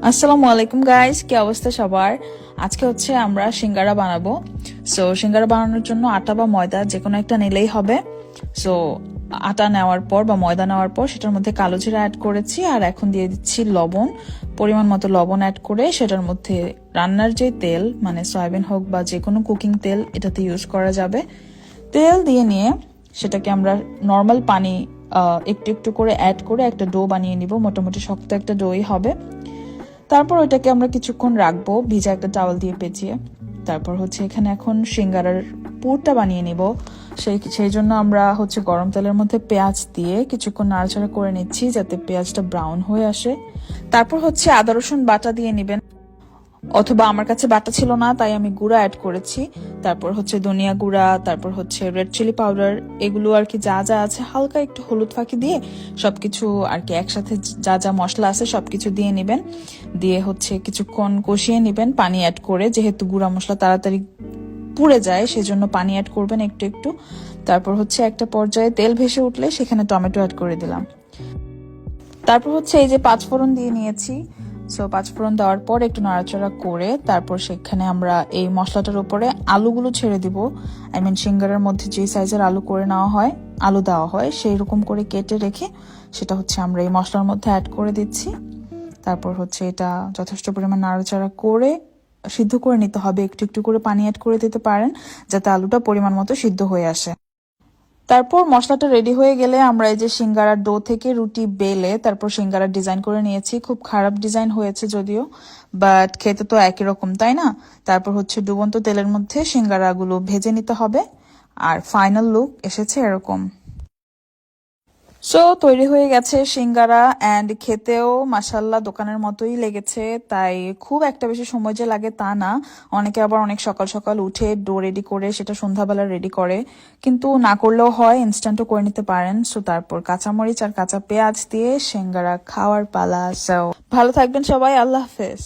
আসসালামু আলাইকুম গাইস, কি অবস্থা সবার? আজকে হচ্ছে আমরা সিঙ্গারা বানাবো। সো সিঙ্গারা বানানোর জন্য আটা বা ময়দা যে কোনো একটা নিলেই হবে। সো আটা নেওয়ার পর বা ময়দা নেওয়ার পর সেটার মধ্যে কালো জিরা অ্যাড করেছি, আর এখন দিয়ে দিচ্ছি লবণ। পরিমাণ মতো লবণ অ্যাড করে সেটার মধ্যে রান্নার যে তেল, মানে সয়াবিন হোক বা যে কোনো কুকিং তেল এটাতে ইউজ করা যাবে, তেল দিয়ে নিয়ে সেটাকে আমরা নর্মাল পানি একটু একটু করে অ্যাড করে একটা ডো বানিয়ে নিব। মোটামুটি শক্ত একটা ডোই হবে। তারপর ওইটাকে আমরা কিছুক্ষণ রাখবো ভিজা একটা টাওয়াল দিয়ে পেঁচিয়ে। তারপর হচ্ছে এখানে এখন সিঙ্গারার পুরটা বানিয়ে নিব। সেই জন্য আমরা হচ্ছে গরম তেলের মধ্যে পেঁয়াজ দিয়ে কিছুক্ষণ নাড়াচাড়া করে নিচ্ছি যাতে পেঁয়াজটা ব্রাউন হয়ে আসে। তারপর হচ্ছে আদা রসুন বাটা দিয়ে নিবেন, অথবা আমার কাছে বাটা ছিল না তাই আমি গুঁড়া অ্যাড করেছি। তারপর হচ্ছে ধনিয়া গুঁড়া, তারপর হচ্ছে রেড চিলি পাউডার, এগুলো আর কি যা যা আছে, হালকা একটু হলুদ ফাঁকি দিয়ে সবকিছু আর কি একসাথে যা যা মশলা আছে সবকিছু দিয়ে নিবেন। দিয়ে হচ্ছে কিছুক্ষণ কষিয়ে নিবেন পানি অ্যাড করে, যেহেতু গুঁড়া মশলা তাড়াতাড়ি পুড়ে যায় সেজন্য পানি অ্যাড করবেন একটু একটু। তারপর হচ্ছে একটা পর্যায়ে তেল ভেসে উঠলে সেখানে টমেটো অ্যাড করে দিলাম। তারপর হচ্ছে এই যে পাঁচফোড়ন দিয়ে নিয়েছি। সো পাঁচফোড়ন দেওয়ার পর একটু নাড়াচাড়া করে তারপর সেখানে আমরা এই মশলাটার উপরে আলুগুলো ছেড়ে দিব। আই মিন সিঙ্গারের মধ্যে যে সাইজের আলু করে নেওয়া হয়, আলু দেওয়া হয় সেই রকম করে কেটে রেখে সেটা হচ্ছে আমরা এই মশলার মধ্যে অ্যাড করে দিচ্ছি। তারপর হচ্ছে এটা যথেষ্ট পরিমাণ নাড়াচাড়া করে সিদ্ধ করে নিতে হবে। একটু একটু করে পানি অ্যাড করে দিতে পারেন যাতে আলুটা পরিমাণ মতো সিদ্ধ হয়ে আসে। তারপর মশলাটা রেডি হয়ে গেলে আমরা এই যে সিঙ্গারার ডো থেকে রুটি বেলে তারপর সিঙ্গারার ডিজাইন করে নিয়েছি। খুব খারাপ ডিজাইন হয়েছে যদিও, বাট খেতে তো একই রকম, তাই না? তারপর হচ্ছে ডুবন্ত তেলের মধ্যে সিঙ্গারাগুলো ভেজে নিতে হবে, আর ফাইনাল লুক এসেছে এরকম। সো তৈরি হয়ে গেছে সিঙ্গারা, অ্যান্ড খেতেও মাসাল্লাহ দোকানের মতোই লেগেছে। তাই খুব একটা বেশি সময় যে লাগে তা না। অনেকে আবার অনেক সকাল সকাল উঠে ডো রেডি করে সেটা সন্ধ্যাবেলা রেডি করে, কিন্তু না করলেও হয়, ইনস্ট্যান্টও করে নিতে পারেন। সো তারপর কাঁচামরিচ আর কাঁচা পেঁয়াজ দিয়ে সিঙ্গারা খাওয়ার পালা। সো ভালো থাকবেন সবাই, আল্লাহ হাফেজ।